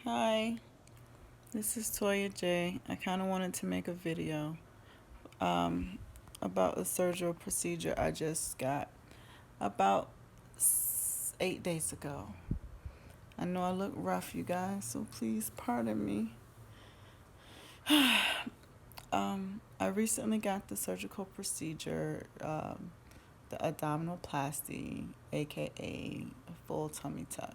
Hi, this is Toya J. I kind of wanted to make a video um, about a surgical procedure I just got about 8 days ago. I know I look rough, you guys, so please pardon me. I recently got the surgical procedure, the abdominoplasty, aka a full tummy tuck.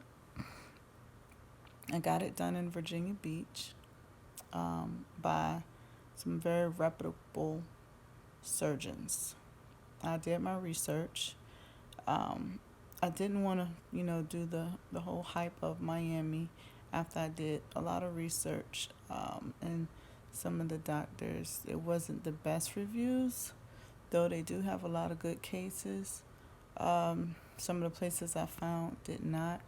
I got it done in Virginia Beach by some very reputable surgeons. I did my research. Um, I didn't want to, do the whole hype of Miami after I did a lot of research. And some of the doctors, it wasn't the best reviews, though they do have a lot of good cases. Some of the places I found did not.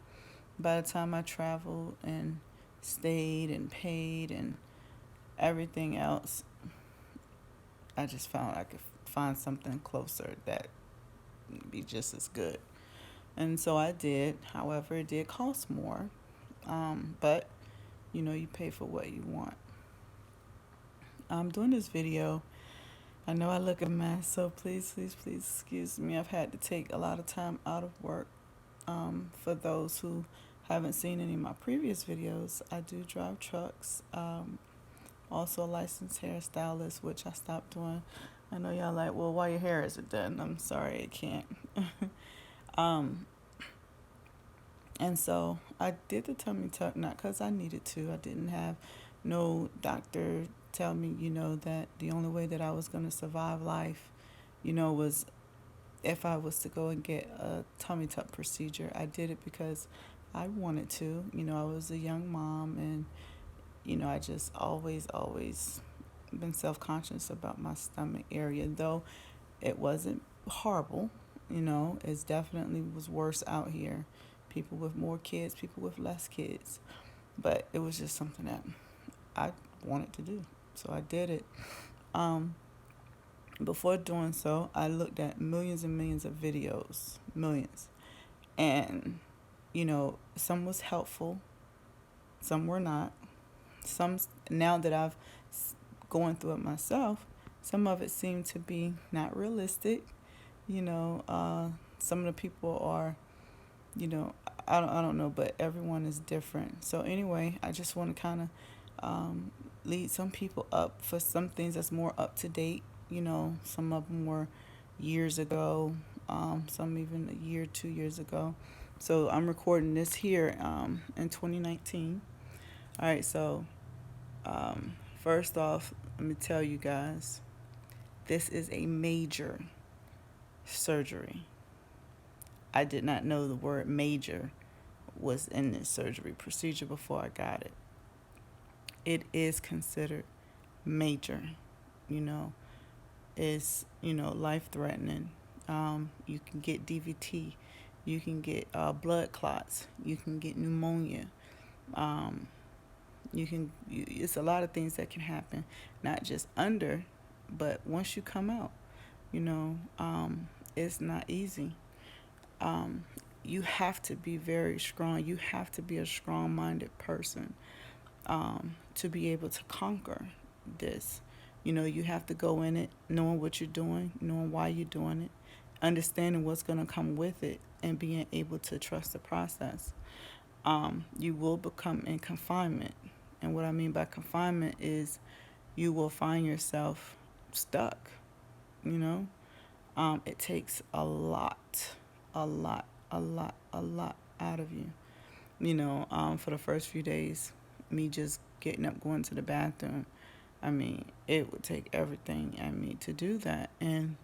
By the time I traveled and stayed and paid and everything else, I just found I could find something closer that would be just as good. And so I did. However, it did cost more. But, you pay for what you want. I'm doing this video. I know I look a mess, so please excuse me. I've had to take a lot of time out of work. For those who haven't seen any of my previous videos, I do drive trucks. Also a licensed hairstylist, which I stopped doing. I know y'all like, well, why your hair isn't done? I'm sorry, I can't. um, and so I did the tummy tuck, not because I needed to. I didn't have no doctor tell me, that the only way that I was going to survive life, was if I was to go and get a tummy tuck procedure. I did it because I wanted to. I was a young mom, and I just always been self-conscious about my stomach area, though it wasn't horrible. It definitely was worse out here. People with more kids, people with less kids. But it was just something that I wanted to do. So I did it. Um, Before doing so, I looked at millions and millions of videos, millions. And, some was helpful, some were not. Some, now that I've going through it myself, some of it seemed to be not realistic. Some of the people are, you know, I don't know, but everyone is different. So anyway, I just want to kind of lead some people up for some things that's more up to date. Some of them were years ago, some even a year, 2 years ago. So I'm recording this here in 2019. All right, so first off, let me tell you guys, this is a major surgery. I did not know the word major was in this surgery procedure before I got it. It is considered major, you know, it's, life threatening. You can get DVT, you can get blood clots, you can get pneumonia. Um, it's a lot of things that can happen, not just under, but once you come out, you know, it's not easy. You have to be very strong. You have to be a strong minded person to be able to conquer this. You have to go in it knowing what you're doing, knowing why you're doing it, understanding what's going to come with it, and being able to trust the process. You will become in confinement. And what I mean by confinement is you will find yourself stuck, you know? It takes a lot, a lot out of you. For the first few days, me just getting up, going to the bathroom, I mean, it would take everything in me to do that. And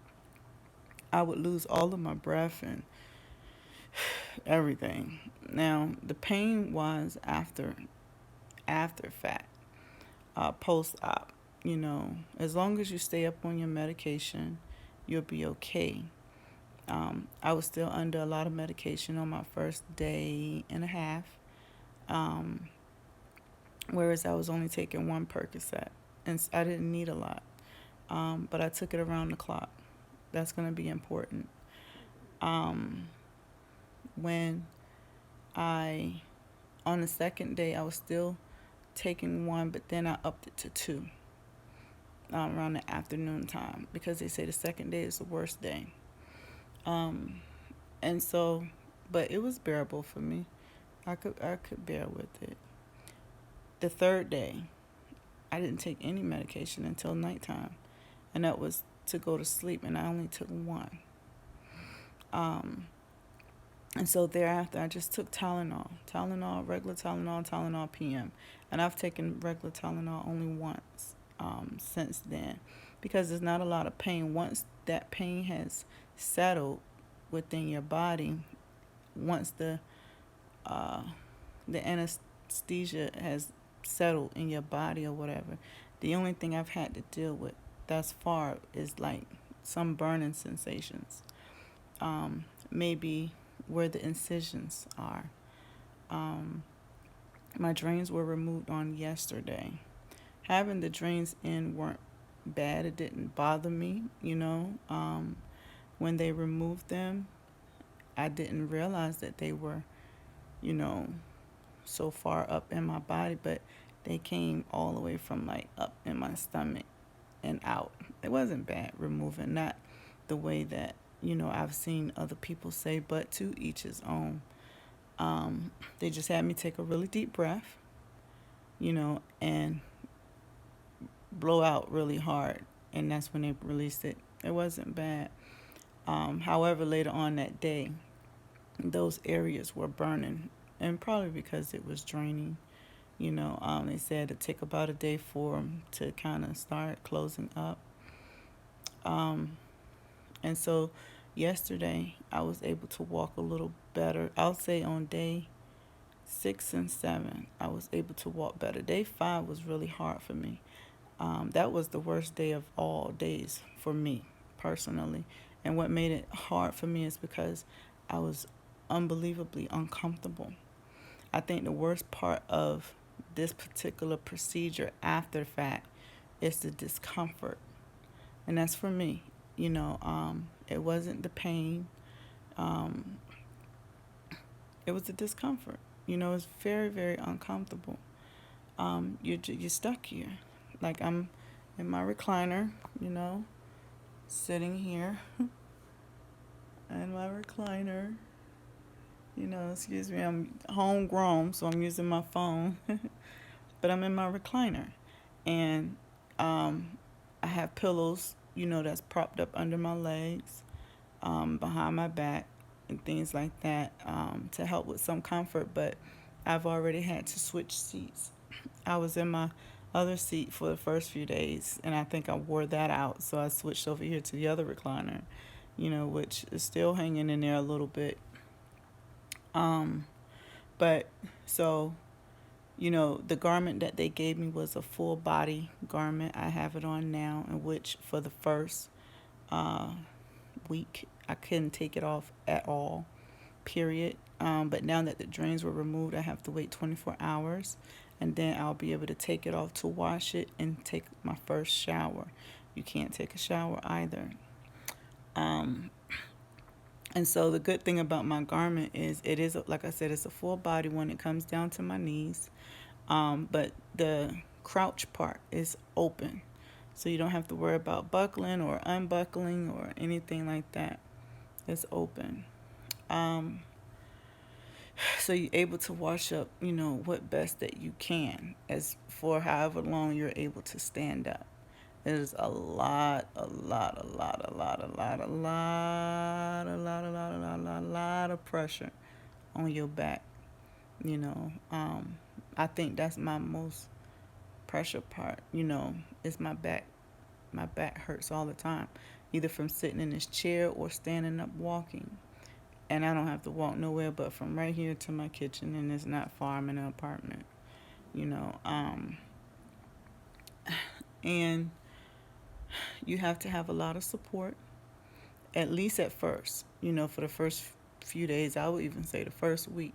I would lose all of my breath and everything. Now, the pain was after fact, post op. As long as you stay up on your medication, you'll be okay. I was still under a lot of medication on my first day and a half, um, whereas I was only taking one Percocet, and I didn't need a lot, but I took it around the clock. That's going to be important. Um, when I, on the second day, I was still taking one, but then I upped it to two around the afternoon time because they say the second day is the worst day. Um, and so, but it was bearable for me. I could bear with it. The third day, I didn't take any medication until nighttime, and that was to go to sleep, and I only took one. Um, and so thereafter, I just took Tylenol, regular Tylenol PM, and I've taken regular Tylenol only once since then, because there's not a lot of pain. Once that pain has settled within your body, once uh, the anesthesia has settled in your body or whatever, the only thing I've had to deal with thus far is like some burning sensations. Maybe where the incisions are. Um, my drains were removed on yesterday. Having the drains in weren't bad. It didn't bother me. When they removed them, I didn't realize that they were, you know, so far up in my body, but they came all the way from like up in my stomach and out. It wasn't bad removing, not the way that, I've seen other people say, but to each his own. They just had me take a really deep breath, and blow out really hard. And that's when they released it. It wasn't bad. However, later on that day, those areas were burning, and probably because it was draining. They said it take about a day for them to kind of start closing up. Um, and so yesterday I was able to walk a little better. I'll say on day 6 and 7, I was able to walk better. Day 5 was really hard for me. That was the worst day of all days for me personally. And what made it hard for me is because I was unbelievably uncomfortable. I think the worst part of this particular procedure after the fact is the discomfort. And that's for me. It wasn't the pain. Um, it was the discomfort. It's very, very uncomfortable. You're stuck here. Like I'm in my recliner, sitting here in my recliner. Excuse me, I'm homegrown, so I'm using my phone, but I'm in my recliner, and I have pillows, that's propped up under my legs, behind my back, and things like that, to help with some comfort. But I've already had to switch seats. I was in my other seat for the first few days, and I think I wore that out, so I switched over here to the other recliner, which is still hanging in there a little bit. Um, but so, the garment that they gave me was a full body garment. I have it on now, in which for the first uh, week I couldn't take it off at all, period. But now that the drains were removed, I have to wait 24 hours, and then I'll be able to take it off to wash it and take my first shower. You can't take a shower either. Um, And so the good thing about my garment is it is, like I said, it's a full body one. It comes down to my knees. But the crouch part is open. So you don't have to worry about buckling or unbuckling or anything like that. It's open. Um, so you're able to wash up, what best that you can as for however long you're able to stand up. There's a lot, a lot, a lot, a lot, a lot, a lot, a lot, a lot, a lot, a lot, a lot of pressure on your back. You know, um, I think that's my most pressure part. Is my back. My back hurts all the time, either from sitting in this chair or standing up walking. And I don't have to walk nowhere but from right here to my kitchen, and it's not far. I'm in an apartment. You know, um, and you have to have a lot of support, at least at first. For the first few days, I would even say the first week.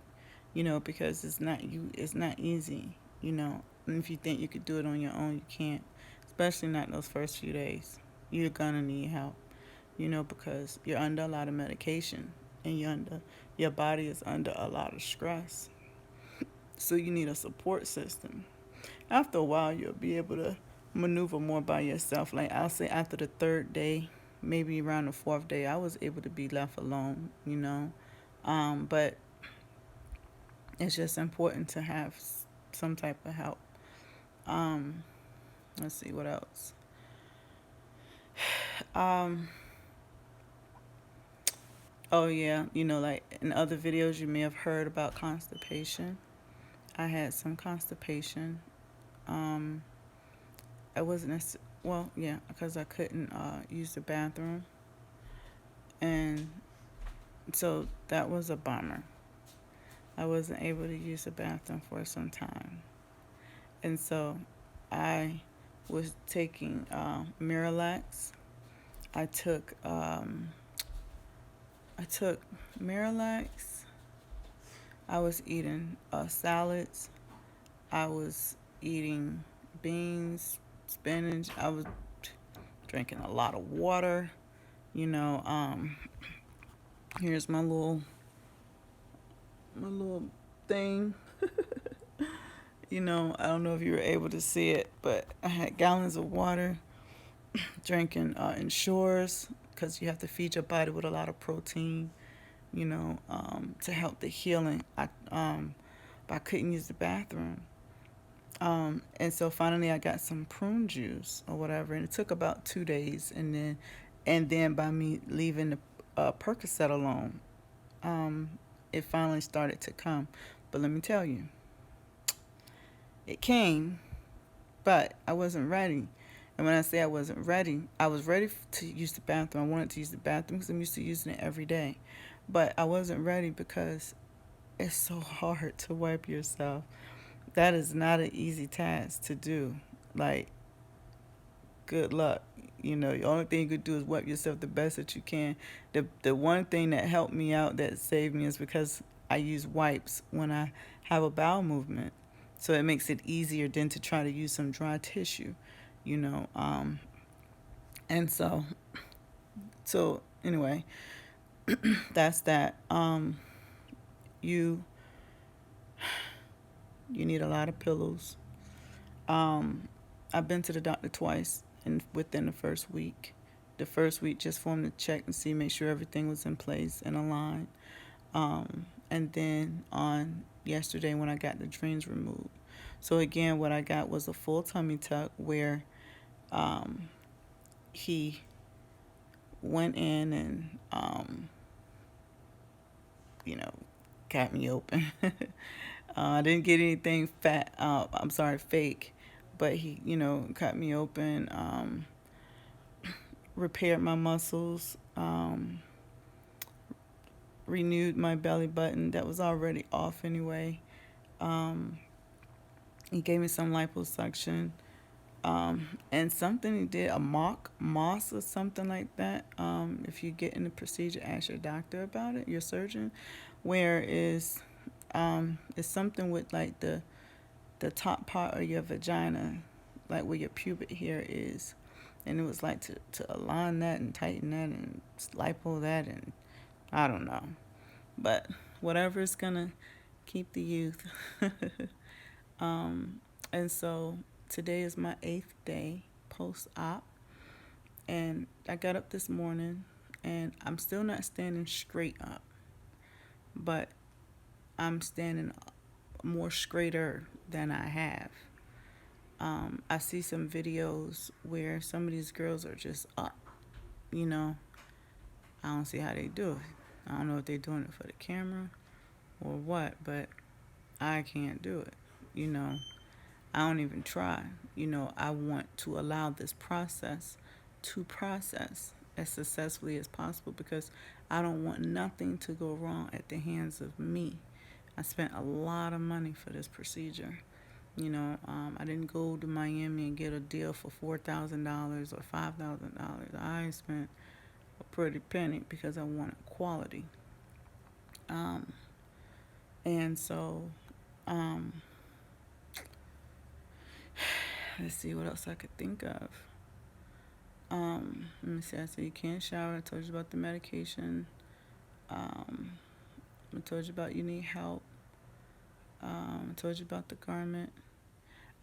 Because it's not easy. And if you think you could do it on your own, you can't. Especially not those first few days. You're gonna need help. Because you're under a lot of medication, and your body is under a lot of stress. So you need a support system. After a while, you'll be able to maneuver more by yourself. Like I'll say after the third day, maybe around the fourth day, I was able to be left alone, you know. But it's just important to have some type of help. Um, let's see what else. Um, oh yeah, you know, like in other videos, you may have heard about constipation. I had some constipation. Um, I wasn't as well, yeah, because I couldn't use the bathroom, and so that was a bummer. I wasn't able to use the bathroom for some time, and so I was taking Miralax. I took um, I took Miralax. I was eating salads. I was eating beans, spinach. I was drinking a lot of water. You know, here's my little thing. You know, I don't know if you were able to see it, but I had gallons of water, drinking Ensures, because you have to feed your body with a lot of protein, you know, to help the healing. But I couldn't use the bathroom. And so finally I got some prune juice or whatever, and it took about 2 days, and then by me leaving the Percocet alone, um, it finally started to come. But let me tell you, it came, but I wasn't ready. And when I say I wasn't ready, I was ready to use the bathroom. I wanted to use the bathroom because I'm used to using it every day. But I wasn't ready because it's so hard to wipe yourself. That is not an easy task to do. Like, good luck. You know, the only thing you could do is wipe yourself the best that you can. The one thing that helped me out, that saved me, is because I use wipes when I have a bowel movement. So it makes it easier than to try to use some dry tissue, you know. And so anyway, that's that. You you need a lot of pillows. Um, I've been to the doctor twice, and within the first week. The first week just for him to check and see, make sure everything was in place and aligned. And then on yesterday when I got the drains removed. So again, what I got was a full tummy tuck where um, he went in and you know, got me open. I didn't get anything fat. I'm sorry, fake, but he, you know, cut me open, repaired my muscles, renewed my belly button that was already off anyway. Um, he gave me some liposuction, and something he did, a moss or something like that. If you get in the procedure, ask your doctor about it, your surgeon. Where is it's something with like the top part of your vagina, like where your pubic hair is, and it was like to align that and tighten that and lipo that, and I don't know, but whatever's gonna keep the youth. um, and so today is my 8th day post-op, and I got up this morning, and I'm still not standing straight up, but I'm standing more straighter than I have. I see some videos where some of these girls are just up, you know. I don't see how they do it. I don't know if they're doing it for the camera or what, but I can't do it, you know. I don't even try. You know, I want to allow this process to process as successfully as possible because I don't want nothing to go wrong at the hands of me. I spent a lot of money for this procedure. You know, I didn't go to Miami and get a deal for $4,000 or $5,000. I spent a pretty penny because I wanted quality. Um, and so, um, let's see what else I could think of. Let me see. I said you can't shower. I told you about the medication. I told you about you need help. I told you about the garment.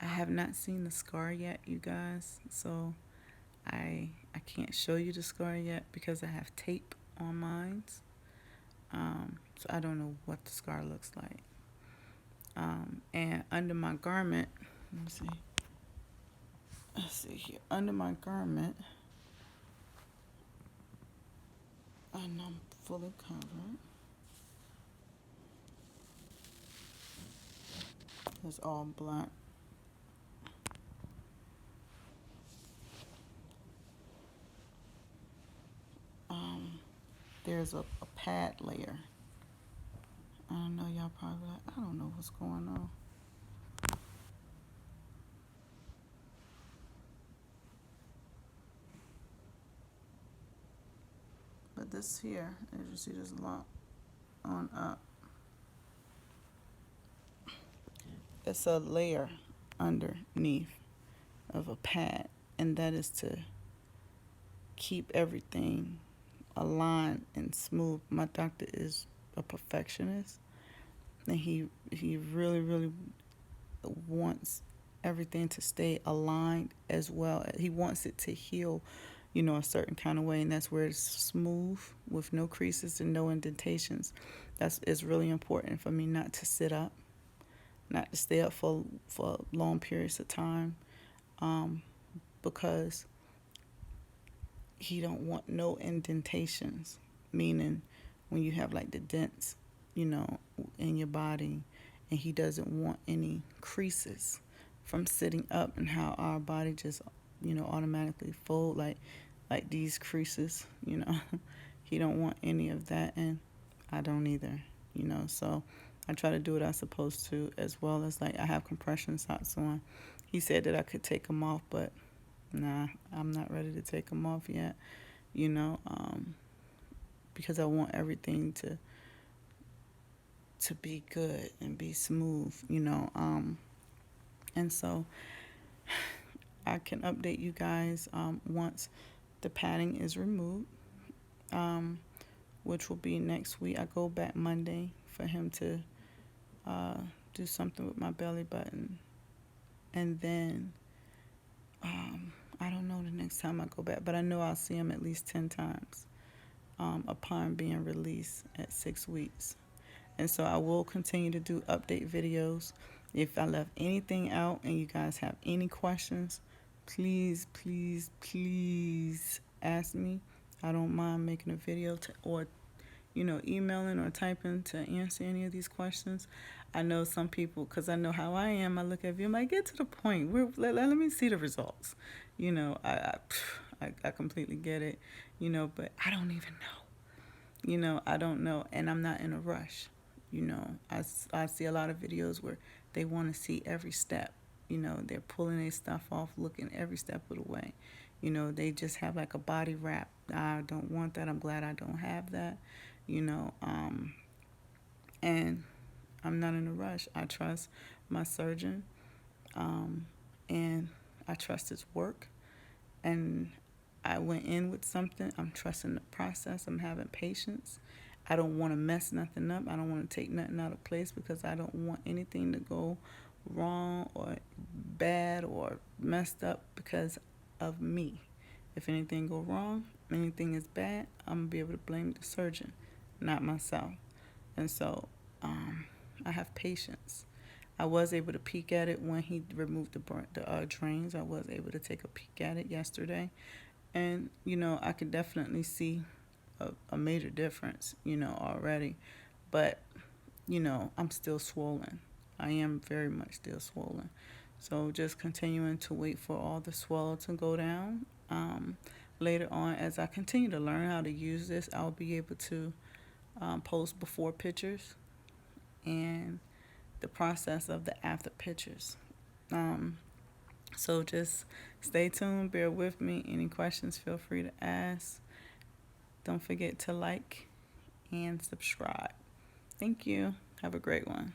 I have not seen the scar yet, you guys. So I can't show you the scar yet because I have tape on mine. So I don't know what the scar looks like. And under my garment, let me see. Let's see here. Under my garment, and I'm fully covered. It's all black. There's a pad layer. I don't know, y'all probably like, I don't know what's going on. But this here, as you see, this lock on up. It's a layer underneath of a pad, and that is to keep everything aligned and smooth. My doctor is a perfectionist, and he really wants everything to stay aligned as well. He wants it to heal, a certain kind of way, and that's where it's smooth with no creases and no indentations. It's really important for me not to sit up, not to stay up for long periods of time, because he don't want no indentations, meaning when you have like the dents, in your body, and he doesn't want any creases from sitting up, and how our body just, automatically fold like these creases, He don't want any of that, and I don't either, So I try to do what I'm supposed to, as well as like I have compression socks on. He said that I could take them off, but nah, I'm not ready to take them off yet, because I want everything to be good and be smooth, and so I can update you guys once the padding is removed, which will be next week. I go back Monday for him to do something with my belly button, and then I don't know the next time I go back, but I know I'll see him at least 10 times upon being released at 6 weeks. And so I will continue to do update videos. If I left anything out and you guys have any questions, please ask me. I don't mind making a video or emailing or typing to answer any of these questions. I know some people, because I know how I am, I look at you, I'm like, get to the point. Let me see the results. I completely get it, but I don't even know. I don't know, and I'm not in a rush. I see a lot of videos where they want to see every step. They're pulling their stuff off, looking every step of the way. They just have like a body wrap. I don't want that. I'm glad I don't have that. And I'm not in a rush. I trust my surgeon, and I trust his work. And I went in with something. I'm trusting the process. I'm having patience. I don't want to mess nothing up. I don't want to take nothing out of place, because I don't want anything to go wrong or bad or messed up because of me. If anything go wrong, anything is bad, I'm going to be able to blame the surgeon, not myself. And so I have patience. I was able to peek at it when he removed the drains. I was able to take a peek at it yesterday. And, I could definitely see a major difference, already. But, I'm still swollen. I am very much still swollen. So just continuing to wait for all the swell to go down. Later on, as I continue to learn how to use this, I'll be able to post before pictures and the process of the after pictures. So just stay tuned, bear with me. Any questions, feel free to ask. Don't forget to like and subscribe. Thank you. Have a great one.